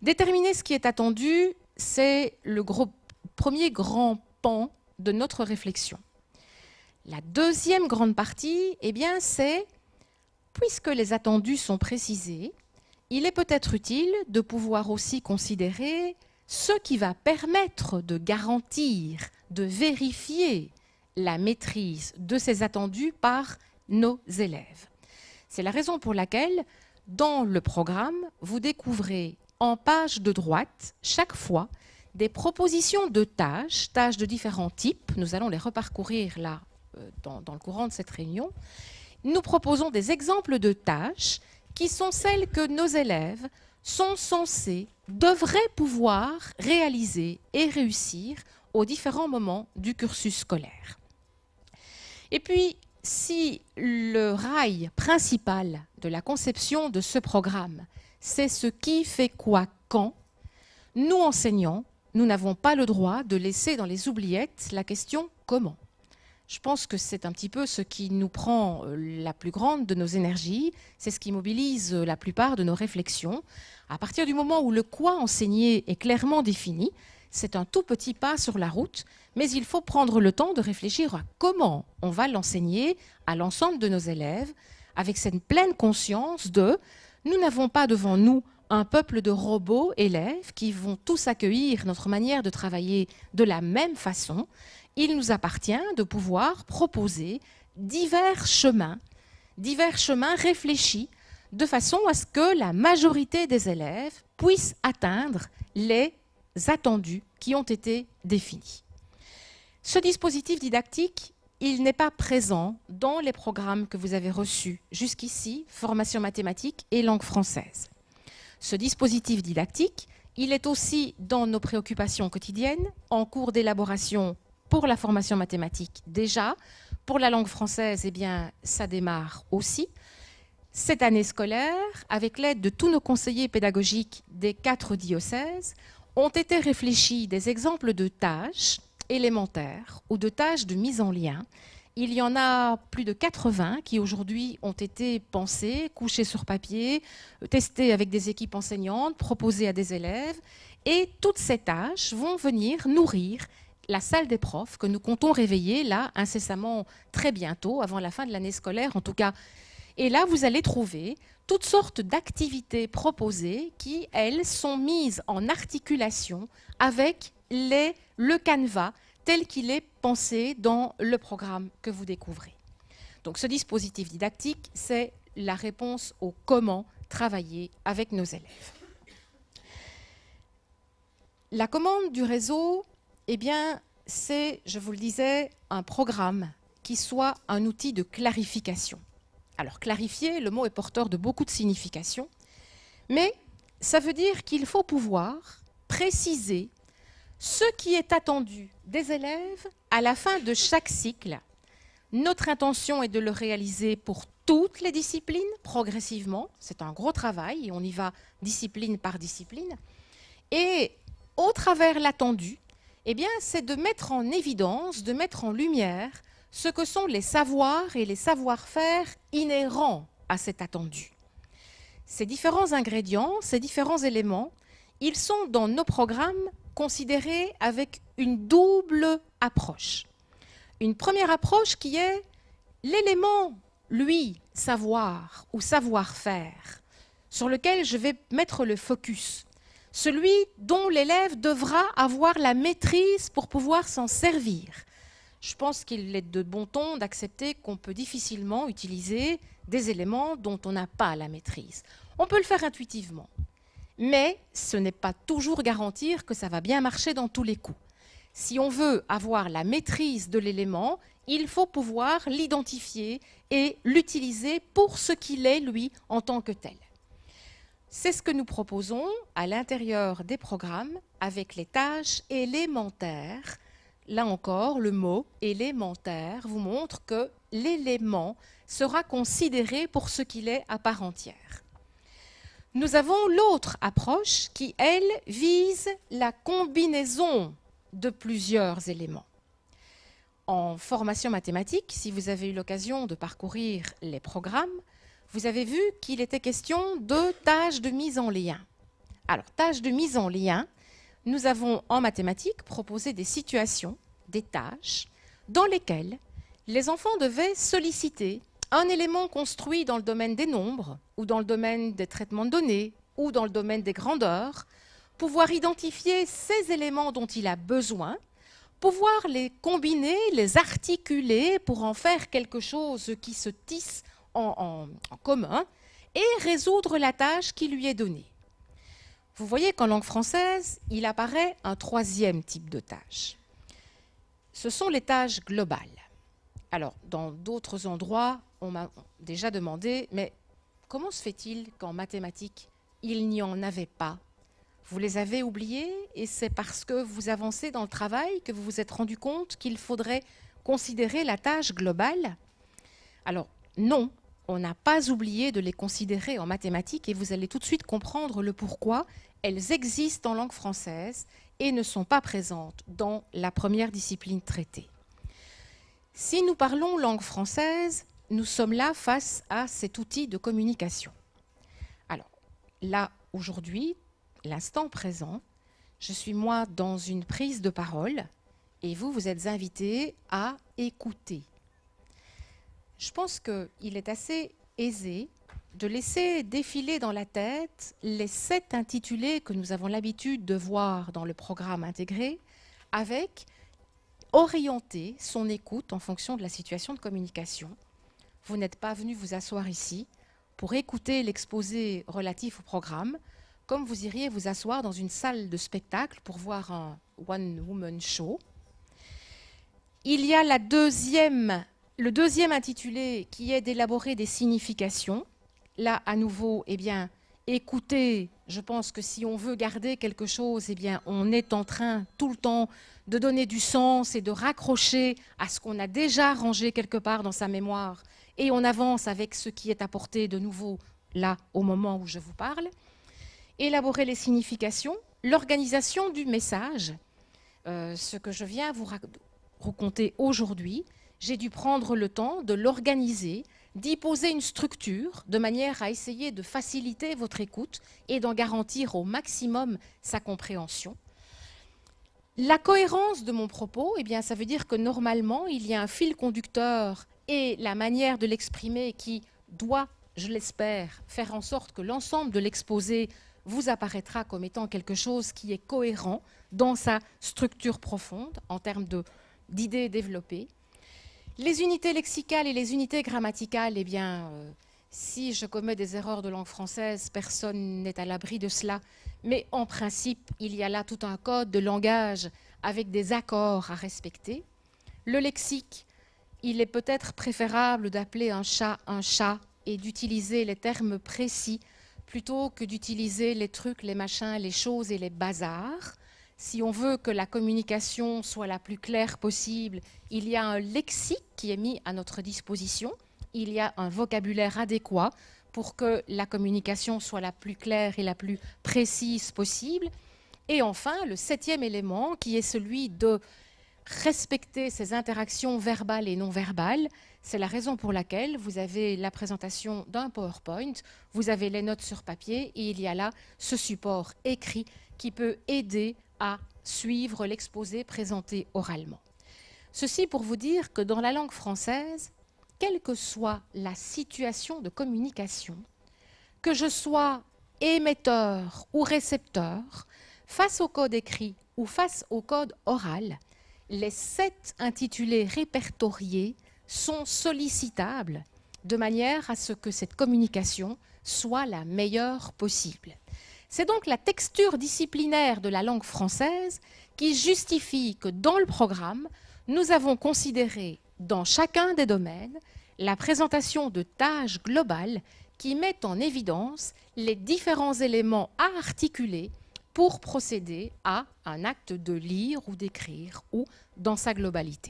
Déterminer ce qui est attendu, c'est le premier grand pan de notre réflexion. La deuxième grande partie, eh bien, c'est, puisque les attendus sont précisés, il est peut-être utile de pouvoir aussi considérer ce qui va permettre de garantir, de vérifier la maîtrise de ces attendus par nos élèves. C'est la raison pour laquelle, dans le programme, vous découvrez en page de droite, chaque fois, des propositions de tâches de différents types. Nous allons les reparcourir là, dans le courant de cette réunion. Nous proposons des exemples de tâches qui sont celles que nos élèves sont censés, devraient pouvoir réaliser et réussir aux différents moments du cursus scolaire. Et puis, si le rail principal de la conception de ce programme, c'est ce qui fait quoi quand, nous enseignants, nous n'avons pas le droit de laisser dans les oubliettes la question comment. Je pense que c'est un petit peu ce qui nous prend la plus grande de nos énergies, c'est ce qui mobilise la plupart de nos réflexions. À partir du moment où le quoi enseigner est clairement défini, c'est un tout petit pas sur la route, mais il faut prendre le temps de réfléchir à comment on va l'enseigner à l'ensemble de nos élèves, avec cette pleine conscience de nous n'avons pas devant nous un peuple de robots élèves qui vont tous accueillir notre manière de travailler de la même façon. Il nous appartient de pouvoir proposer divers chemins réfléchis de façon à ce que la majorité des élèves puissent atteindre les attendus qui ont été définis. Ce dispositif didactique, il n'est pas présent dans les programmes que vous avez reçus jusqu'ici, formation mathématique et langue française. Ce dispositif didactique, il est aussi dans nos préoccupations quotidiennes, en cours d'élaboration pour la formation mathématique déjà. Pour la langue française, eh bien, ça démarre aussi. Cette année scolaire, avec l'aide de tous nos conseillers pédagogiques des 4 diocèses, ont été réfléchis des exemples de tâches élémentaires ou de tâches de mise en lien. Il y en a plus de 80 qui aujourd'hui ont été pensées, couchées sur papier, testées avec des équipes enseignantes, proposées à des élèves. Et toutes ces tâches vont venir nourrir la salle des profs que nous comptons réveiller là incessamment très bientôt, avant la fin de l'année scolaire en tout cas. Et là, vous allez trouver toutes sortes d'activités proposées qui, elles, sont mises en articulation avec le canevas tel qu'il est pensé dans le programme que vous découvrez. Donc ce dispositif didactique, c'est la réponse au comment travailler avec nos élèves. La commande du réseau, eh bien, c'est, je vous le disais, un programme qui soit un outil de clarification. Alors, clarifier, le mot est porteur de beaucoup de significations, mais ça veut dire qu'il faut pouvoir préciser ce qui est attendu des élèves à la fin de chaque cycle. Notre intention est de le réaliser pour toutes les disciplines, progressivement. C'est un gros travail et on y va discipline par discipline. Et au travers l'attendu, eh bien, c'est de mettre en évidence, de mettre en lumière ce que sont les savoirs et les savoir-faire inhérents à cet attendu. Ces différents ingrédients, ces différents éléments, ils sont dans nos programmes considérés avec une double approche. Une première approche qui est l'élément, lui, savoir ou savoir-faire, sur lequel je vais mettre le focus. Celui dont l'élève devra avoir la maîtrise pour pouvoir s'en servir. Je pense qu'il est de bon ton d'accepter qu'on peut difficilement utiliser des éléments dont on n'a pas la maîtrise. On peut le faire intuitivement, mais ce n'est pas toujours garantir que ça va bien marcher dans tous les coups. Si on veut avoir la maîtrise de l'élément, il faut pouvoir l'identifier et l'utiliser pour ce qu'il est, lui, en tant que tel. C'est ce que nous proposons à l'intérieur des programmes avec les tâches élémentaires. Là encore, le mot élémentaire vous montre que l'élément sera considéré pour ce qu'il est à part entière. Nous avons l'autre approche qui, elle, vise la combinaison de plusieurs éléments. En formation mathématique, si vous avez eu l'occasion de parcourir les programmes, vous avez vu qu'il était question de tâches de mise en lien. Alors, tâche de mise en lien, nous avons en mathématiques proposé des situations, des tâches, dans lesquelles les enfants devaient solliciter un élément construit dans le domaine des nombres, ou dans le domaine des traitements de données, ou dans le domaine des grandeurs, pouvoir identifier ces éléments dont il a besoin, pouvoir les combiner, les articuler pour en faire quelque chose qui se tisse en commun et résoudre la tâche qui lui est donnée. Vous voyez qu'en langue française, il apparaît un troisième type de tâche. Ce sont les tâches globales. Alors, dans d'autres endroits, on m'a déjà demandé, mais comment se fait-il qu'en mathématiques, il n'y en avait pas? Vous les avez oubliées et c'est parce que vous avancez dans le travail que vous vous êtes rendu compte qu'il faudrait considérer la tâche globale? Alors, non, on n'a pas oublié de les considérer en mathématiques et vous allez tout de suite comprendre le pourquoi elles existent en langue française et ne sont pas présentes dans la première discipline traitée. Si nous parlons langue française, nous sommes là face à cet outil de communication. Alors, là, aujourd'hui, l'instant présent, je suis moi dans une prise de parole et vous, vous êtes invités à écouter. Je pense qu'il est assez aisé de laisser défiler dans la tête les 7 intitulés que nous avons l'habitude de voir dans le programme intégré, avec orienter son écoute en fonction de la situation de communication. Vous n'êtes pas venu vous asseoir ici pour écouter l'exposé relatif au programme, comme vous iriez vous asseoir dans une salle de spectacle pour voir un one-woman show. Il y a le deuxième intitulé qui est d'élaborer des significations. Là, à nouveau, eh bien, écoutez, je pense que si on veut garder quelque chose, eh bien, on est en train tout le temps de donner du sens et de raccrocher à ce qu'on a déjà rangé quelque part dans sa mémoire et on avance avec ce qui est apporté de nouveau là au moment où je vous parle. Élaborer les significations, l'organisation du message, ce que je viens vous raconter aujourd'hui, j'ai dû prendre le temps de l'organiser, d'y poser une structure de manière à essayer de faciliter votre écoute et d'en garantir au maximum sa compréhension. La cohérence de mon propos, eh bien, ça veut dire que normalement, il y a un fil conducteur et la manière de l'exprimer qui doit, je l'espère, faire en sorte que l'ensemble de l'exposé vous apparaîtra comme étant quelque chose qui est cohérent dans sa structure profonde en termes d'idées développées. Les unités lexicales et les unités grammaticales, eh bien, si je commets des erreurs de langue française, personne n'est à l'abri de cela. Mais en principe, il y a là tout un code de langage avec des accords à respecter. Le lexique, il est peut-être préférable d'appeler un chat et d'utiliser les termes précis plutôt que d'utiliser les trucs, les machins, les choses et les bazars. Si on veut que la communication soit la plus claire possible, il y a un lexique qui est mis à notre disposition. Il y a un vocabulaire adéquat pour que la communication soit la plus claire et la plus précise possible. Et enfin, le 7e élément, qui est celui de respecter ces interactions verbales et non verbales. C'est la raison pour laquelle vous avez la présentation d'un PowerPoint, vous avez les notes sur papier et il y a là ce support écrit qui peut aider à suivre l'exposé présenté oralement. Ceci pour vous dire que dans la langue française, quelle que soit la situation de communication, que je sois émetteur ou récepteur, face au code écrit ou face au code oral, les 7 intitulés répertoriés sont sollicitables de manière à ce que cette communication soit la meilleure possible. C'est donc la texture disciplinaire de la langue française qui justifie que dans le programme, nous avons considéré dans chacun des domaines la présentation de tâches globales qui mettent en évidence les différents éléments à articuler pour procéder à un acte de lire ou d'écrire ou dans sa globalité.